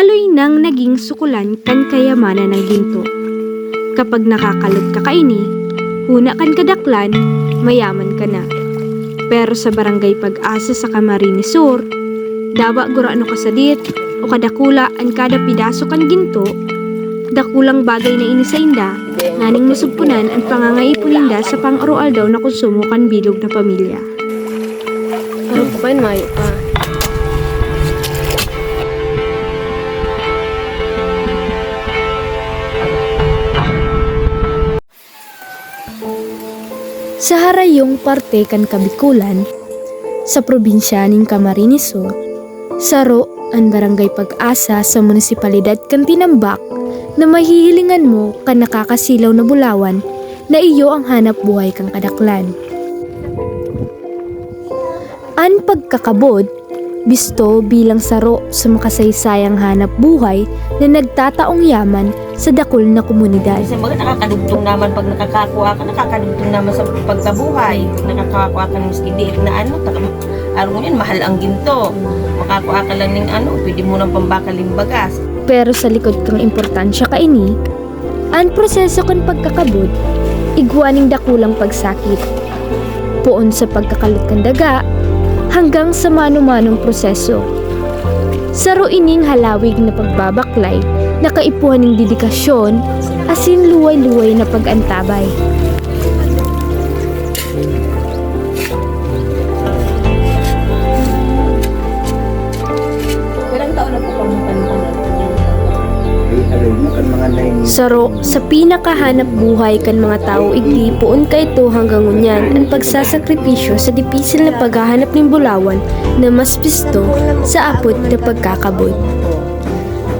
laloy nang naging sukulan kan kayamanan ng ginto. Kapag nakakalot ka kaini, huna kan kadaklan, mayaman ka na. Pero sa barangay Pag-asa sa Camarines Sur, dawa gura ano kasadit o kadakula ang kada pidaso kan ginto, dakulang bagay na ini sa inda, nganing masugpunan ang pangangaipuninda sa pang-arual daw na konsumo kan bilog na pamilya. Ano pa kayo, Mayo pa? Sa harayong parte kan Kabikulan, sa probinsya ning Camarines Sur, saro ang barangay Pag-asa sa munisipalidad kan Tinambak na mahihilingan mo kan nakakasilaw na bulawan na iyo ang hanap buhay kang kadaklan. An pagkakabod, bisto bilang saro sa makasaysayang hanap buhay na nagtataong yaman sa dakul na komunidad. Kasi mga nakakadugtong naman pag nakakakuha ka, nakakadugtong naman sa pagkabuhay. Pag nakakakuha ka ng skidiit na araw yan, mahal ang ginto. Makakuha ka lang ng pwede mo ng pambakaling bagas. Pero sa likod kang importansya kaini, ang proseso kan pagkakabod, igwaning dakulang pagsakit. Poon sa pagkakalot kan daga, hanggang sa mano-manong proseso. Saro ining halawig na pagbabaklay, nakaipuhan ng dedikasyon, asin luway-luway na pag-antabay. Ilang taon na po pamutan mo Saro sa pinakahanap buhay kan mga tao igdi poon ka ito hanggang ngunyan ang pagsasakripisyo sa dipisil na paghahanap ng bulawan na mas pisto sa apot na pagkakabod.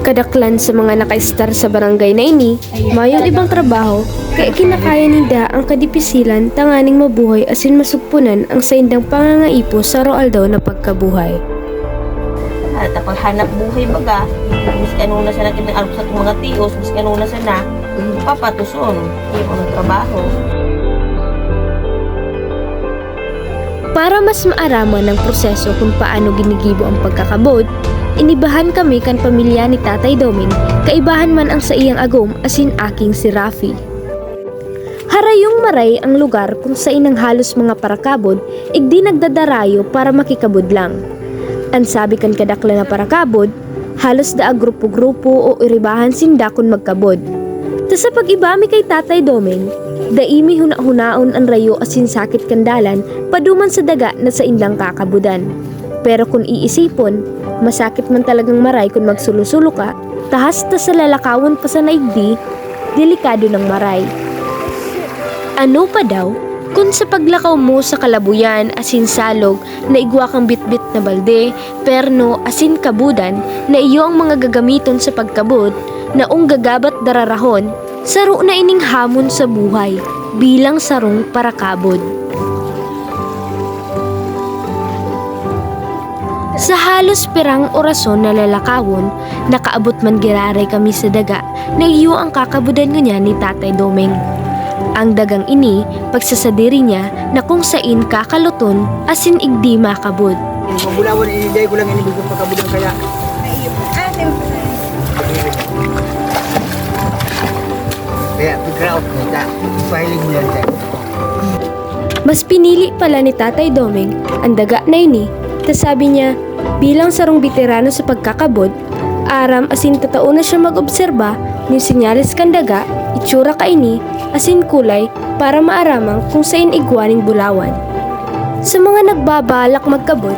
Kadaklan sa mga nakaistar sa barangay na ini, mayong ibang trabaho kaya kinakaya nida ang kadipisilan tanganing mabuhay asin masugpunan ang saindang pangangaipo sa roal daw na pagkabuhay. At paghanap buhay baga, miski ano na siya nakinarap sa itong mga tios, miski ano na siya na, papatuson, yung ng trabaho. Para mas maaraman ng proseso kung paano ginigibo ang pagkakabod, inibahan kami kan pamilya ni Tatay Doming, kaibahan man ang sa iyang agom asin aking si Rafi. Harayong maray ang lugar kung sa inang halos mga parakabod, igdi nagdadarayo para makikabod lang. Ang sabi kan kadakla na parakabod, halos da grupo-grupo o iribahan sinda kun magkabod. Ta sa pag-ibami kay Tatay Doming, daimi huna-hunaon ang rayo asin sakit kandalan paduman sa daga na sa indang kakabudan. Pero kung iisipon, masakit man talagang maray kung magsulusulo ka, tahas ta sa lalakawon pa sa naigdi, delikado ng maray. Ano pa daw? Kung sa paglakaw mo sa kalabuyan asin salog na igwa kang bitbit na balde, perno asin kabudan na iyo ang mga gagamiton sa pagkabod na gagabat dararahon, saro na ining hamon sa buhay bilang sarong parakabod. Sa halos pirang orason na lalakawon, nakaabot man giraray kami sa daga na iyo ang kakabudan niya ni Tatay Doming. Ang dagang ini, pagsasadiri niya na kung sain kakaluton asin igdi makabod. Yung bulawan iniday ko lang inibig yung pagkabudan kaya. Kaya figure out mo ta, pahilig mo yan tayo. Mas pinili pala ni Tatay Doming ang daga na ini, tas sabi niya, bilang sarong veterano sa pagkakabod, aram asin totoo na siya mag-obserba ni sinyalis kan daga, itsura ka ini, asin kulay para maaramang kung sain igwaning bulawan. Sa mga nagbabalak magkabot,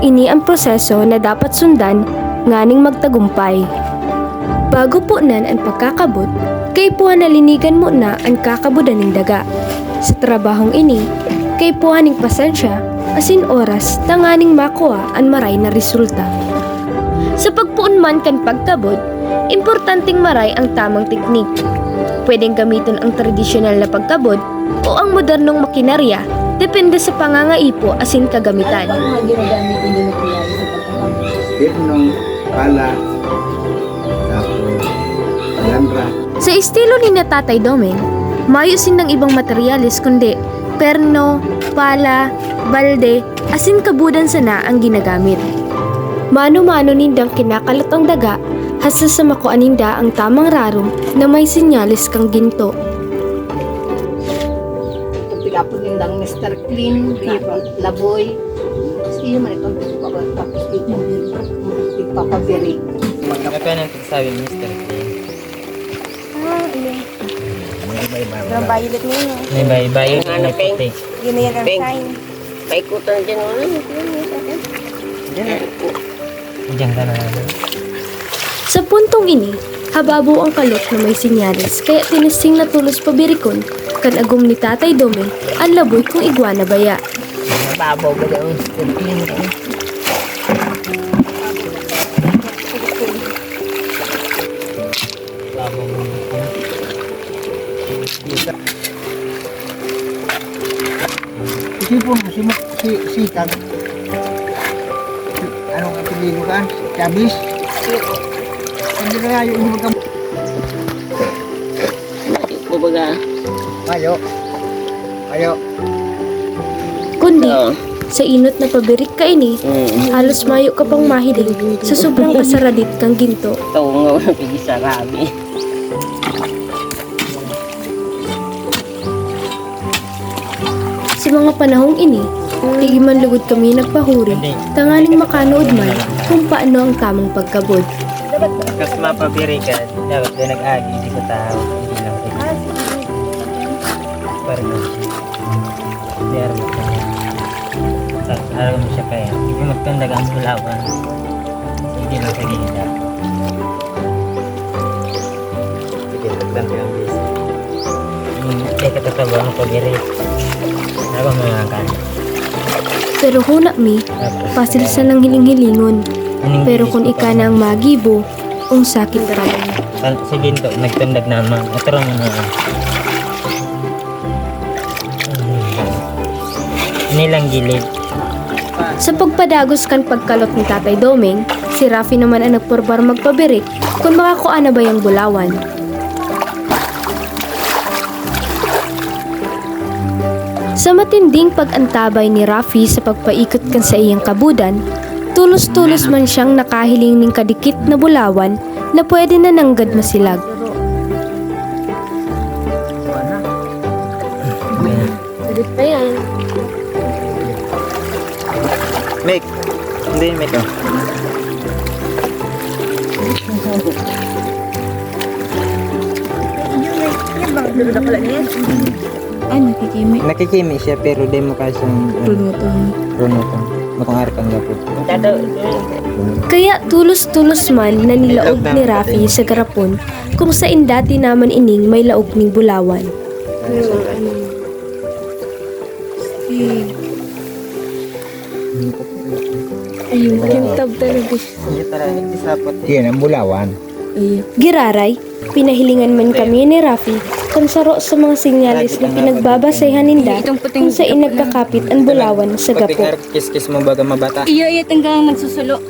ini ang proseso na dapat sundan nganing magtagumpay. Bago po nan ang pagkakabot, kay puha nalinigan mo na ang kakabudan ng daga. Sa trabahong ini, kay puha ning pasensya, asin oras tanganing makuha ang maray na resulta. Sa pagpuon man kan pagkabot, importanteng maray ang tamang teknik. Pwedeng gamitin ang tradisyonal na pagkabod o ang modernong makinarya, depende sa pangangaipo asin kagamitan. Birnong, pala, tapos, landra. Sa estilo ni na Tatay Doming, mayusin ng ibang materyales kundi perno, pala, balde, asin kabudan sana ang ginagamit. Mano-mano nindang kinakalat ang daga, hasta sa makuan ninda ang tamang rarom na may sinyalis kang ginto. Pagapon nindang Mr. Clean, laboy. Siya man itong tapos ipapabiri. Ano ka nang pagsabi, Mr. K? Ang violet mo yun. May bayo-bayo Ang ano, Peng? puti. Yun na yan ang Pink. sign. Paikutan dyan wala. Diyan ka na. Sa puntong ini, hababo ang kalot na may sinyalis kaya tinising na tulos pabirikon kan agom ni Tatay Doming ang laboy kung iguana baya. Mababaw ba daw? Scorpion ka. Si Kang. Ano ang pililo ka? Chabis? Hindi na kayo, hindi magkam... Kumbaga. Mayo. Mayo. Kundi, Oo. sa inot na pabirik ka ini, halos mayo ka pang mahiling sa sobrang kasaradit kang ginto. Ito nga wala pigisa kami. Sa mga panahong ini, di man lugod kami nagpahuri, tangaling makanood man kung paano ang tamang pagkabod. Kasi mapabiri ka, dapat na nag-agi, hindi ko tao. Hindi lang ko. Parang meron ka. Tapos araw mo siya kaya. Hindi magtandag ang bulawan. Hindi lang sa gilda. Sige, tagtandag ang bis. Hindi ka tatabaw ng pabiri. Ako mga kan. Pero huna mi, pasil sa nang hiling-hilingon. Pero kung ika na ang magibo, ang sakit ka rin. Sa ginto, nagtandag naman. Atro mo na. Nilang gilid. Sa pagpadagos kan pagkalot ni Tatay Doming, si Rafi naman ang nagpurbar magpabirik kung makakuan na ba yung bulawan. Sa matinding pag-antabay ni Rafi sa pagpaikot kan sa iyang kabudan, tulos-tulos man siyang nakahiling ng kadikit na bulawan na pwede na nanggad masilag. Ulit pa yan. Make. Hindi, make. Ay, nakikimik. Nakikimi siya pero di mo kasi siyang runutong. Makang arkang gapo. Kaya tulos-tulos man na nilaog ni Rafi sa garapon kung sa dati naman ining may laog ning bulawan. Ayun, kintab talaga. Hindi talaga isapot. Yan ang bulawan. Giraray, pinahilingan man kami ni Rafi kung saro sa mga sinyalis na pinagbabasehan ninda kung sa inagkakapit ang bulawan sa gapo. Kis-kis mo baga mabata. Iyo, iyo, hanggang nagsusulo.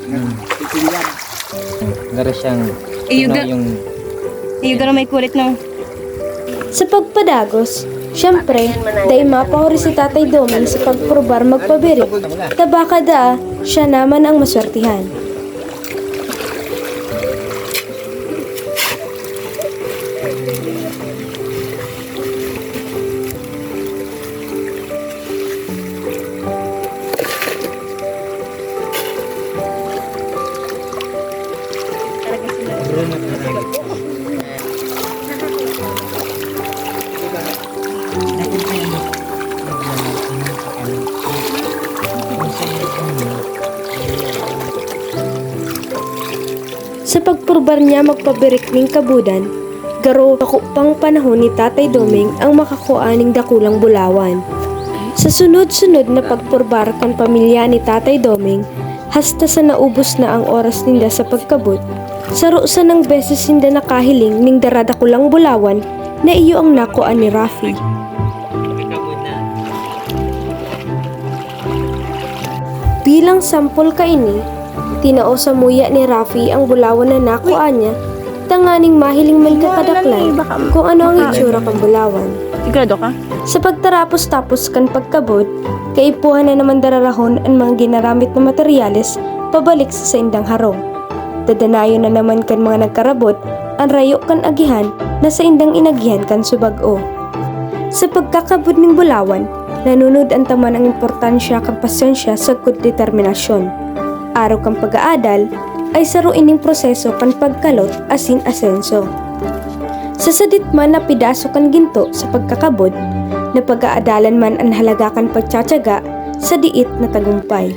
Gara siyang Iyo, ano, yung iyo, gano'n may kulit no. Sa pagpadagos, syempre, dahil mapahuri si Tatay Doming sa pagprobar magpabirik, tabaka da, siya naman ang maswertihan. Sa pagpurbar niya magpabirik ning kabudan, garo ako pang panahon ni Tatay Doming ang makakuaning dakulang bulawan. Sa sunod-sunod na pagpurbar kan pamilya ni Tatay Doming, hasta sa naubos na ang oras ninda sa pagkabot, sarusa ng beses ninda nakahiling ning daradakulang bulawan na iyo ang nakuan ni Rafi. Bilang sampol kaini, tinao sa muya ni Rafi ang bulawan na nakuan niya, tanganing mahiling man kakadaklan kung ano ang itsura kang bulawan. Sigurado ka? Sa pagtarapos-tapos kan pagkabot, kaipuhan na naman dararahon ang mga ginaramit na materyales pabalik sa indang harong. Dadanayon na naman kan mga nagkarabot ang rayo kan agihan na sa indang inagihan kan subag-o. Sa pagkakabud ning bulawan, nanunod ang taman ang importansya kang pasyensya sa kud determinasyon. Araw kang pag-aadal ay saruin ning proseso kan pagkalot asin asenso. Sa sadit man na pidaso kan ginto sa pagkakabod, na pag-aadalan man ang halaga kan pagtsatsaga sa diit na tagumpay.